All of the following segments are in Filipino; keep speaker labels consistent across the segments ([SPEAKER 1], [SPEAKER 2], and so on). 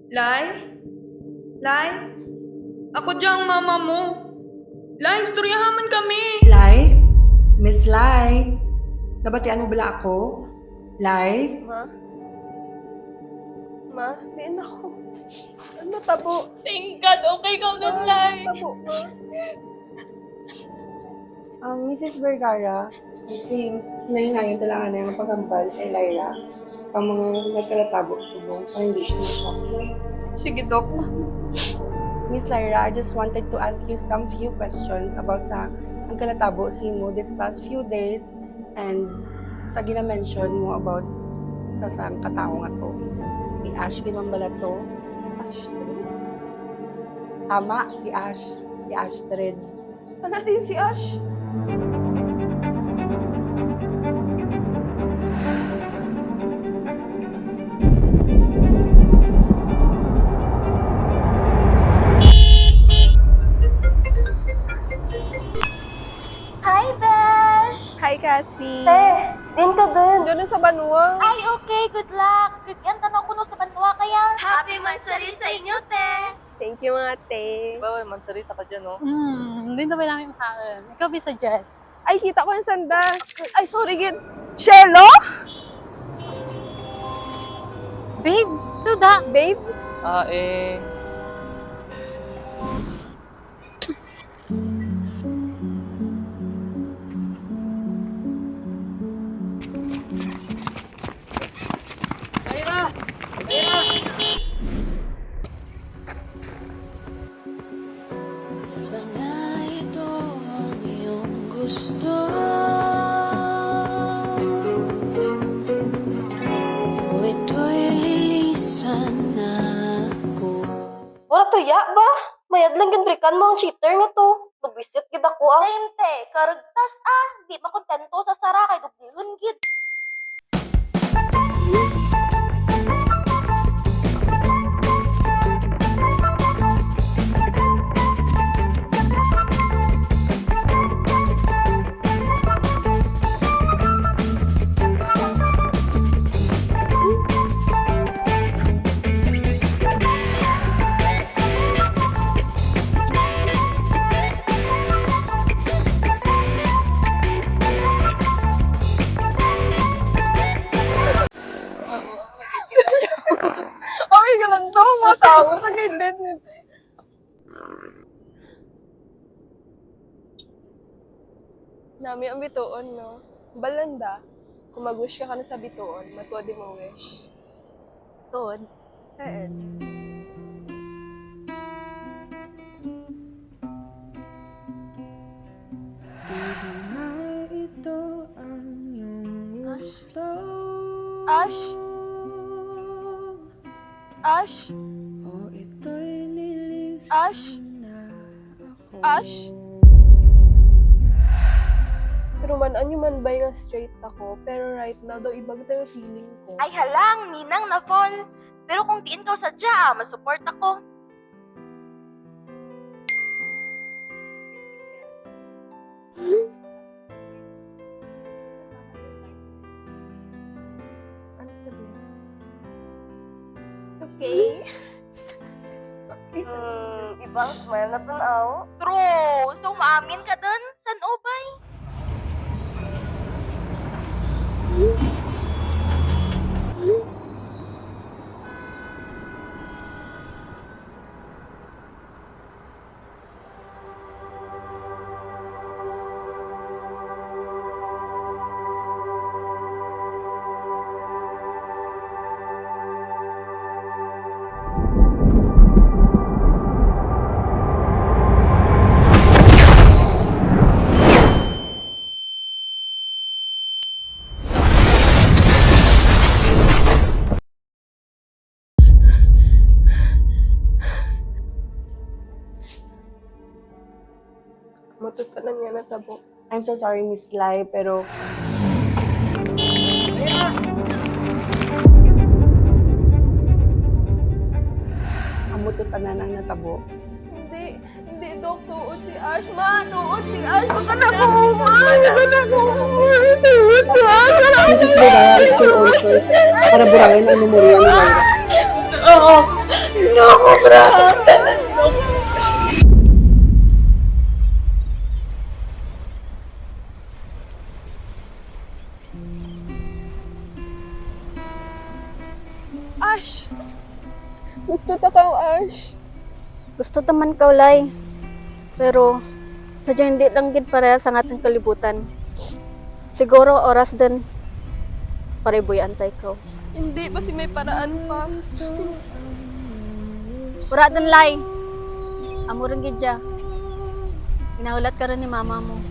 [SPEAKER 1] Lai? Lai? Ako diyang mama mo. Lai, istoryahan man kami.
[SPEAKER 2] Lai? Miss Lai? Nabatian mo bala ako? Lai?
[SPEAKER 3] Ma? Ma, diin ako. Ano tabo?
[SPEAKER 1] Thank God, okay ka nun, Lai.
[SPEAKER 3] Tabo, ma.
[SPEAKER 2] Mrs. Vergara, I think hinahingayon talaga na yung pagkambal kay Lyra pang mga nagkalatabo subong para hindi siya na-shock.
[SPEAKER 1] Sige, Dok.
[SPEAKER 2] Miss Lyra, I just wanted to ask you some few questions about sa ang kalatabo si mo this past few days and sa gina-mention mo about sa sang katao nga to. Si Ash kinambala to.
[SPEAKER 3] Ashton?
[SPEAKER 2] Tama, si Ash. Si Astrid.
[SPEAKER 3] Ano natin si Ash?
[SPEAKER 4] Hi, Besh!
[SPEAKER 3] Hi, Cassie.
[SPEAKER 4] Te, din ka din.
[SPEAKER 3] Diyan sa Banwa.
[SPEAKER 4] Ay, okay, good luck. Bigyan tanong ko no sa banwa kaya. Happy Mansari sa inyo, te!
[SPEAKER 3] Thank you, mga te.
[SPEAKER 5] Bawal, mansarita ka dyan, no?
[SPEAKER 6] Hindi na ba namin makain? Ikaw suggest.
[SPEAKER 3] Ay, kita ko yung sanda. Ay, sorry, gid. Shelo?
[SPEAKER 6] Babe, suda.
[SPEAKER 3] Babe?
[SPEAKER 5] Eh...
[SPEAKER 4] Wala to ya ba? Mayad lang ginbrikan mo ang cheater nga to. Nagbisit gid ako ang... Te, karagtas di makontento sa sara kay dublihon gid.
[SPEAKER 3] Okay ka lang to. Matawa sa gilid. Nami ang bituon, no? Balanda. Kung mag-wish ka na sa bituon, matuwa di mo wish.
[SPEAKER 6] Tuod.
[SPEAKER 3] Eh. Ash? Ash? Ash? Ash? Pero man, anyo man ba nga straight ako, pero right now daw ibag tayo feeling ko.
[SPEAKER 4] Ay halang, ninang na fall. Pero kung tiin ka sadya, masupport ako.
[SPEAKER 3] Ano sabihin? Okay.
[SPEAKER 4] Ibang smile na tanaw. True. So, maamin ka dun? San ubay?
[SPEAKER 3] Matutanan niya na tabo.
[SPEAKER 2] I'm so sorry, Miss Lai, pero amutot pa na nang natabo.
[SPEAKER 3] Hindi, Dok. Tuod si Ash. Ma, tuod si Ash. Baka na ko,
[SPEAKER 2] Mrs. Vergara, it's your own choice para burangin ang memorya ni Lyra.
[SPEAKER 1] Oo. niyo ako, Brad.
[SPEAKER 3] Ash! Gusto ta ka, Ash.
[SPEAKER 7] Gusto taman ka, Lay. Pero, sadyang hindi lang gid pareha sa atong kalibutan. Siguro, oras din. Pariboy antay ko.
[SPEAKER 3] Hindi pa si may paraan pa.
[SPEAKER 7] Pura din, Lay. Amo rin gid ya. Inahulat ka rin ni mama mo.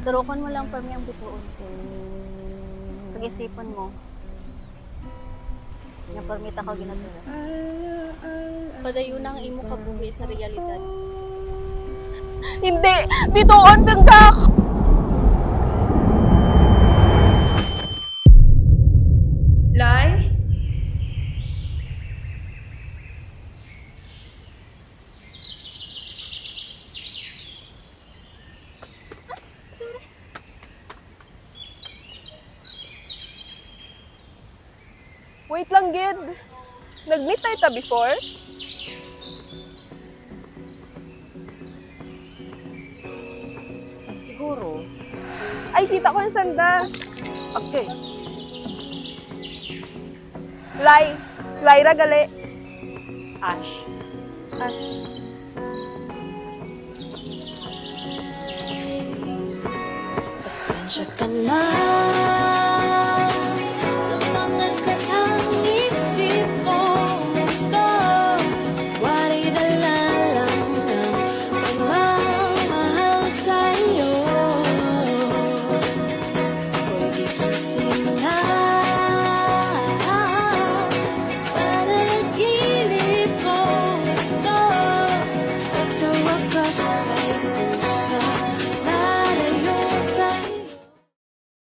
[SPEAKER 7] Turukon mo lang pa ang bituon. Pag-isipan mo. Nga permita ka ginadura. Padayon ang imo kabuhi sa realidad.
[SPEAKER 3] Hindi! Bituon kang ka!
[SPEAKER 1] Lai?
[SPEAKER 3] Wait lang, Gid. Nag-meet tayo ta before?
[SPEAKER 5] Siguro.
[SPEAKER 3] Ay, kita ko yung sanda.
[SPEAKER 5] Okay.
[SPEAKER 3] Lyra gali.
[SPEAKER 5] Ash.
[SPEAKER 3] Ash.
[SPEAKER 8] Pasensya ka na